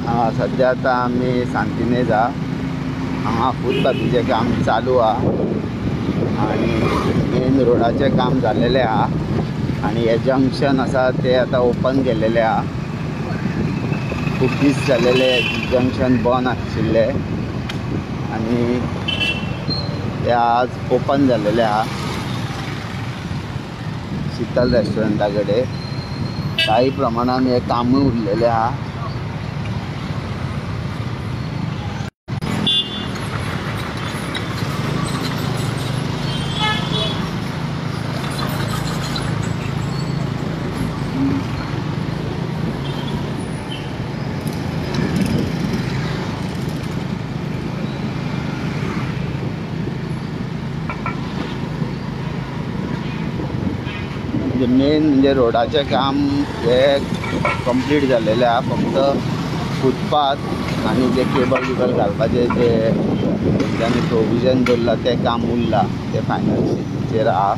सध्या आता आम्ही सांतिनेजा हांगा फुटपाथीचें काम चालू आहा आणि मेन रोडाचें काम जाल्लेलें आहा आणि हे जंक्शन आसा ते आतां ओपन केल्लेलें आहा। खूब दीस जाल्लेले जंक्शन बंद आशिल्ले आणि ते आज ओपन जाल्लेले आहा। शीतल रेस्टॉरंटा कडेन काही प्रमाणात हे कामूय उरलेलें आहा। मेन म्हणजे रोडाचें काम हे कंप्लीट जाल्लेलें आहा। फक्त फुटपाथ आणि जे केबल बिबल घालपाचे जे तेंच्यांनी प्रोविजन दवरला ते काम उरला, ते फायनल स्टेजीचेर आहा।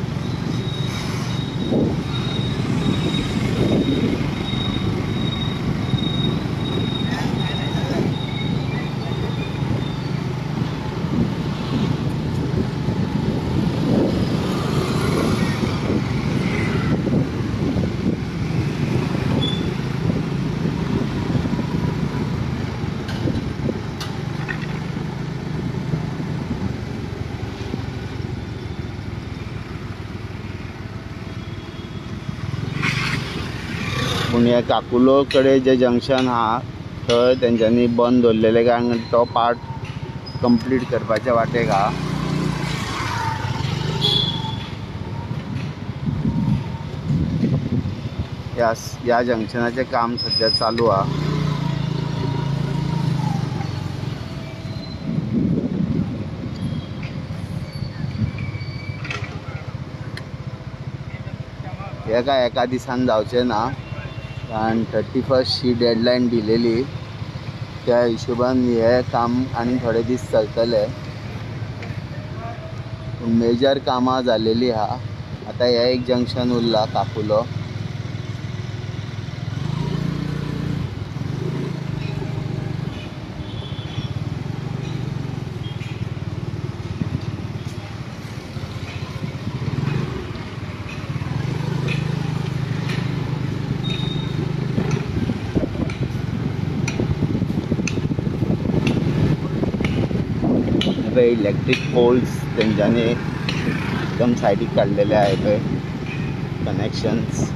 पूण हे काकुलो कडेन जे जंक्शन आहा थंय तेंच्यांनी बंद दवरलेले कारण तो पार्ट कंप्लीट करपाच्या वाटेक आहा। ह्या जंक्शनाचें काम सध्या चालू आहा। एका दिसान जावचें ना कारण 31st ही डेडलायन दिलेली, त्या हिशोबान हे काम आनी थोडे दीस चलतले। मेजर कामां जाल्लेली आहा। आतां हे एक junction Urla Kakulo. Electric poles तेंच्यांनी एकदम सायडीक काडलेले आहे पळय कनेक्शन्स।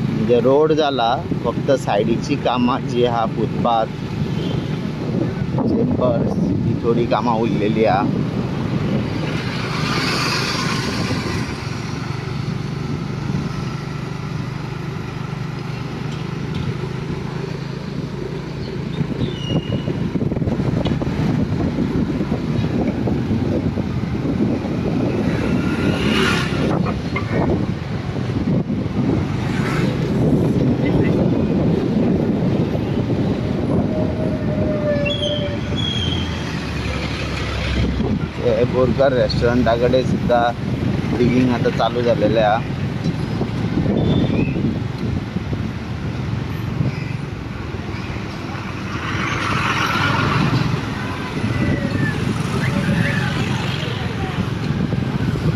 म्हणजे रोड जाला, फक्त सायडीची कामां जी आहा फुटपाथ चेंबर्स ही थोडी कामां उरलेली आहा। बोरकर रेस्टॉरंटा कडेन सुद्दां डिगिंग आतां चालू जाल्लेलें आहा।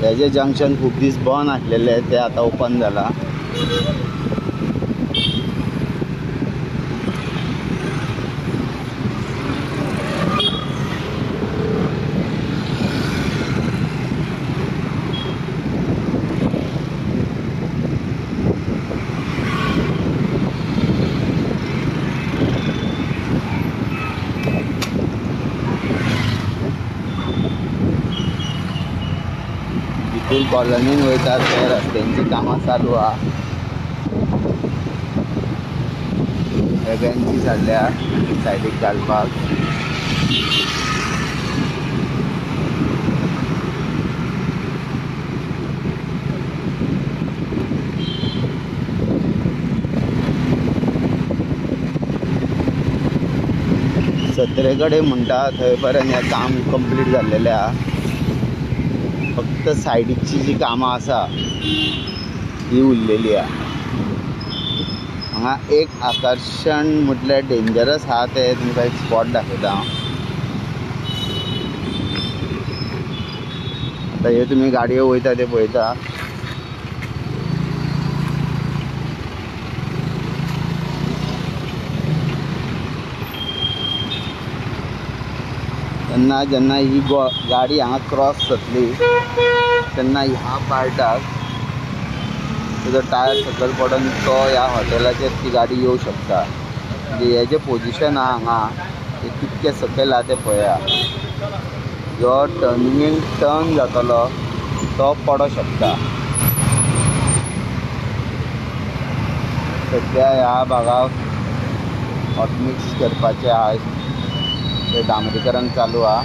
हे जे जंक्शन खूब दीस बंद आसलेले ते आतां ओपन जाला। बिलकुल कॉलनीन वयता ते रस्त्यांची कामां चालू आहा। हे बेंचीस हाडल्या सायडीक घालपाक। सत्रे कडेन म्हणटा थंय पर्यंत हें काम कंप्लीट जाल्लेलें आहा. फक्त सायडीची जी कामां आसा ही उरलेली आहा. हांगा एक आकर्शण म्हटल्यार डेंजरस आहा ते तुमकां एक स्पॉट दाखयता हांव. आतां ह्यो तुमी गाडयो वयता ते पळयता. तेन्ना जेन्ना ही गाडी हांगा क्रॉस जातली तेन्ना ह्या पार्टाक तुजो टायर सकयल पडून तो ह्या हॉटेलाचेर ती गाडी येवं शकता. म्हणजे हें जें पोजिशन आहा हांगा हें कितकें सकयल आहा तें पळया. जो टर्निंगेक टर्न जातलो तो पडो शकता. सद्या ह्या भागाक हॉट मिक्स करपाचें आहा, तें डांबरीकरण चालू आहा.